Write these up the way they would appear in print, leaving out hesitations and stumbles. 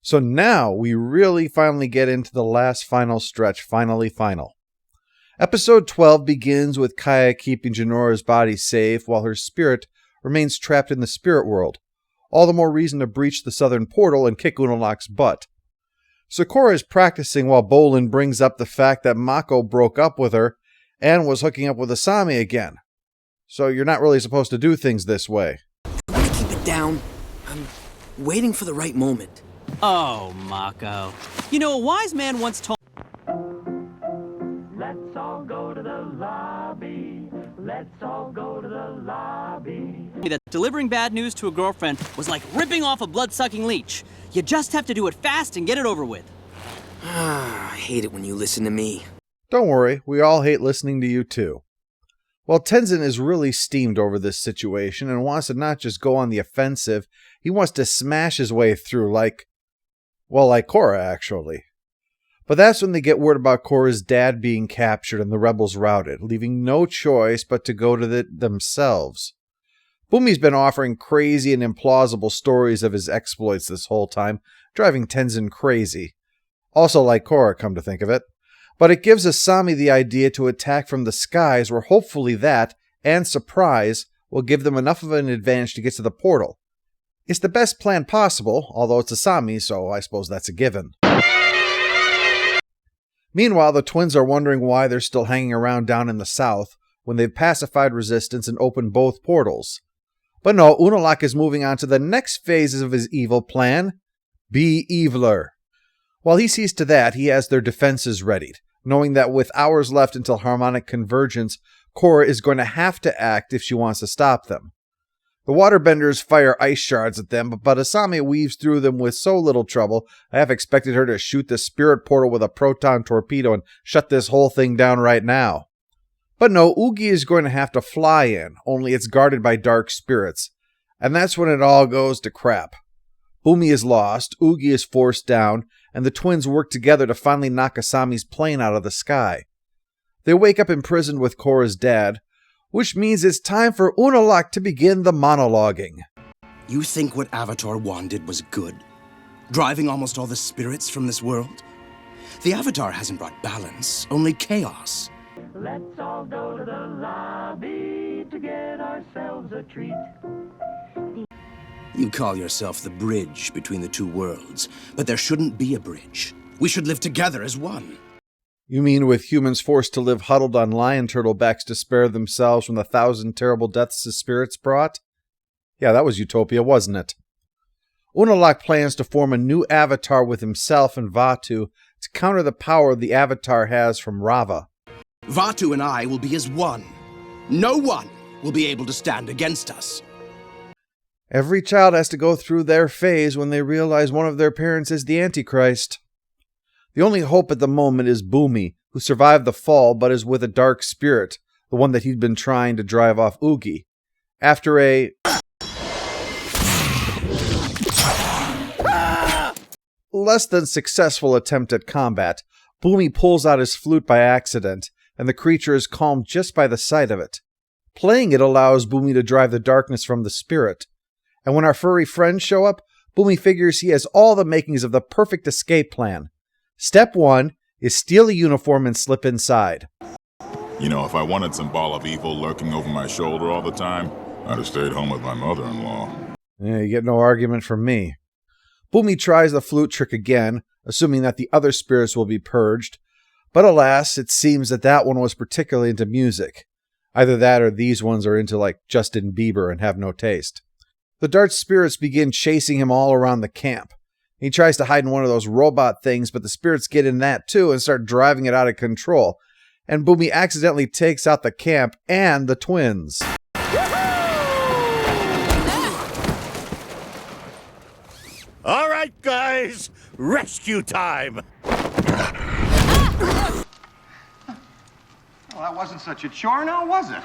So now we really finally get into the last final stretch, final. Episode 12 begins with Kaya keeping Janora's body safe while her spirit remains trapped in the spirit world. All the more reason to breach the southern portal and kick Unalaq's butt. So Korra is practicing while Bolin brings up the fact that Mako broke up with her and was hooking up with Asami again. So you're not really supposed to do things this way. I'm gonna keep it down. I'm waiting for the right moment. Oh, Mako. You know, a wise man once told... Let's all go to the lobby. Let's all go to the lobby. ...that delivering bad news to a girlfriend was like ripping off a blood-sucking leech. You just have to do it fast and get it over with. I hate it when you listen to me. Don't worry, we all hate listening to you too. Well, Tenzin is really steamed over this situation and wants to not just go on the offensive, he wants to smash his way through like Korra, actually. But that's when they get word about Korra's dad being captured and the rebels routed, leaving no choice but to go to it themselves. Bumi's been offering crazy and implausible stories of his exploits this whole time, driving Tenzin crazy. Also like Korra, come to think of it. But it gives Asami the idea to attack from the skies, where hopefully that, and surprise, will give them enough of an advantage to get to the portal. It's the best plan possible, although it's Asami, so I suppose that's a given. Meanwhile, the twins are wondering why they're still hanging around down in the south, when they've pacified resistance and opened both portals. But no, Unalaq is moving on to the next phases of his evil plan. Be eviler. While he sees to that, he has their defenses readied, knowing that with hours left until Harmonic Convergence, Korra is going to have to act if she wants to stop them. The waterbenders fire ice shards at them, but Asami weaves through them with so little trouble, I half expected her to shoot the spirit portal with a proton torpedo and shut this whole thing down right now. But no, Oogie is going to have to fly in, only it's guarded by dark spirits. And that's when it all goes to crap. Bumi is lost, Oogie is forced down, and the twins work together to finally knock Asami's plane out of the sky. They wake up imprisoned with Korra's dad, which means it's time for Unalaq to begin the monologuing. You think what Avatar One did was good? Driving almost all the spirits from this world? The Avatar hasn't brought balance, only chaos. Let's all go to the lobby to get ourselves a treat. You call yourself the bridge between the two worlds, but there shouldn't be a bridge. We should live together as one. You mean with humans forced to live huddled on lion turtle backs to spare themselves from the 1,000 terrible deaths the spirits brought? Yeah, that was utopia, wasn't it? Unalaq plans to form a new avatar with himself and Vaatu to counter the power the avatar has from Rava. Vaatu and I will be as one. No one will be able to stand against us. Every child has to go through their phase when they realize one of their parents is the Antichrist. The only hope at the moment is Bumi, who survived the fall but is with a dark spirit, the one that he'd been trying to drive off Oogie. After a less than successful attempt at combat, Bumi pulls out his flute by accident, and the creature is calmed just by the sight of it. Playing it allows Bumi to drive the darkness from the spirit. And when our furry friends show up, Bumi figures he has all the makings of the perfect escape plan. Step 1 is steal a uniform and slip inside. You know, if I wanted some ball of evil lurking over my shoulder all the time, I'd have stayed home with my mother-in-law. Yeah, you get no argument from me. Bumi tries the flute trick again, assuming that the other spirits will be purged. But alas, it seems that one was particularly into music. Either that or these ones are into like Justin Bieber and have no taste. The dark spirits begin chasing him all around the camp. He tries to hide in one of those robot things, but the spirits get in that too and start driving it out of control. And Bumi accidentally takes out the camp and the twins. All right, guys, rescue time. Well, that wasn't such a chore now, was it?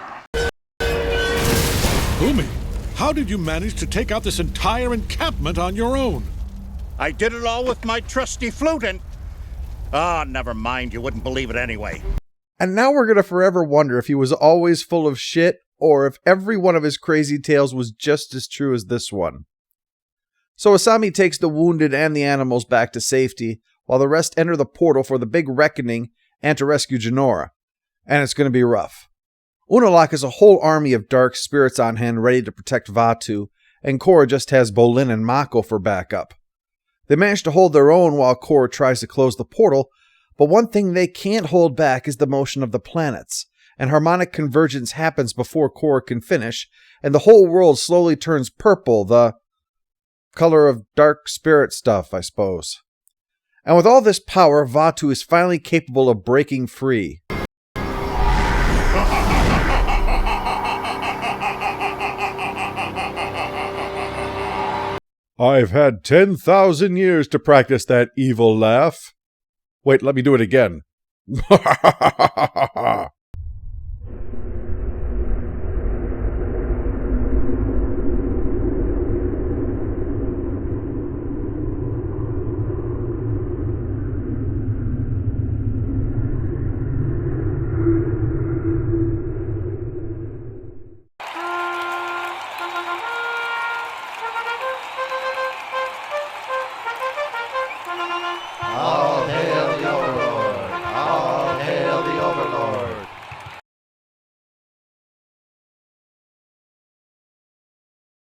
Bumi, how did you manage to take out this entire encampment on your own? I did it all with my trusty flute and... never mind, you wouldn't believe it anyway. And now we're going to forever wonder if he was always full of shit or if every one of his crazy tales was just as true as this one. So Asami takes the wounded and the animals back to safety, while the rest enter the portal for the big reckoning and to rescue Jinora. And it's going to be rough. Unalaq has a whole army of dark spirits on hand ready to protect Vaatu, and Korra just has Bolin and Mako for backup. They manage to hold their own while Korra tries to close the portal, but one thing they can't hold back is the motion of the planets, and harmonic convergence happens before Korra can finish, and the whole world slowly turns purple, the color of dark spirit stuff, I suppose. And with all this power, Vaatu is finally capable of breaking free. I've had 10,000 years to practice that evil laugh. Wait, let me do it again.